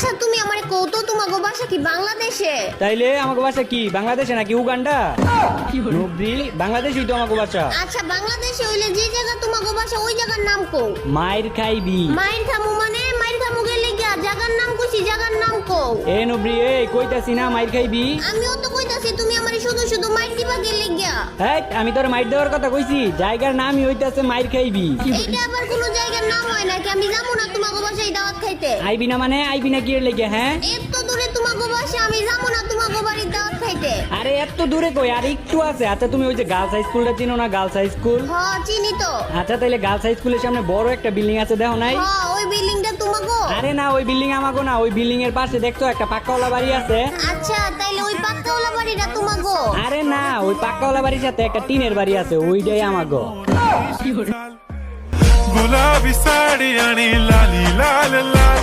আচ্ছা তুমি আমারে কৌতো তোমাগো বাসা কি বাংলাদেশে? তাইলে আমাকে বাসা কি বাংলাদেশে নাকি উগান্ডা? নবরি বাংলাদেশই তো আমাকে বাসা। আচ্ছা বাংলাদেশে হইলে যে জায়গা তোমাগো বাসা ওই জায়গার নাম কও। মাইর খাইবি। মাইর খামু মানে মাইর খামু গেলে গিয়া জায়গার নাম কইছি, জায়গার নাম কও। এ নবরি এ কইতাছি না মাইর খাইবি। আমিও তো কইতাছি তুমি আমারে শুধু শুধু মাইর দিবা গেলে গিয়া। হ্যাঁ আমি তোর মাইর দেওয়ার কথা কইছি, জায়গার নামই হইতাছে মাইর খাইবি। এইটা আবার কোন জায়গার নাম হয় নাকি? আমি যাবো না তোমাগো বাসায় দাওয়াত খাইতে। আইবি না মানে আইবি না কি এর লেগে? হ্যাঁ এত দূরে তোমাগো বাসা, আমি যাবো না তোমাগো বাড়ির দাওয়াত খাইতে। আরে এত দূরে কই, আর একটু আছে। আচ্ছা তুমি ওই যে গার্লস হাই স্কুলটা চিনো না? Girls high school. হ্যাঁ চিনি তো। আচ্ছা তাইলে গার্লস হাই স্কুলের সামনে বড় একটা বিল্ডিং আছে, দেখো নাই? হ্যাঁ ওই বিল্ডিংটা তোমাগো? আরে না ওই বিল্ডিং আমাগো না, ওই বিল্ডিং এর পাশে দেখছো একটা পাক্কাওয়ালা বাড়ি আছে। আচ্ছা তাইলে ওই পাক্কাওয়ালা বাড়িটা তোমাগো? আরে না ওই পাক্কাওয়ালা বাড়ির সাথে একটা টিনের বাড়ি আছে, ওইটাই আমাগো। गुलाबी साड़ी आणि लाली लाल लाल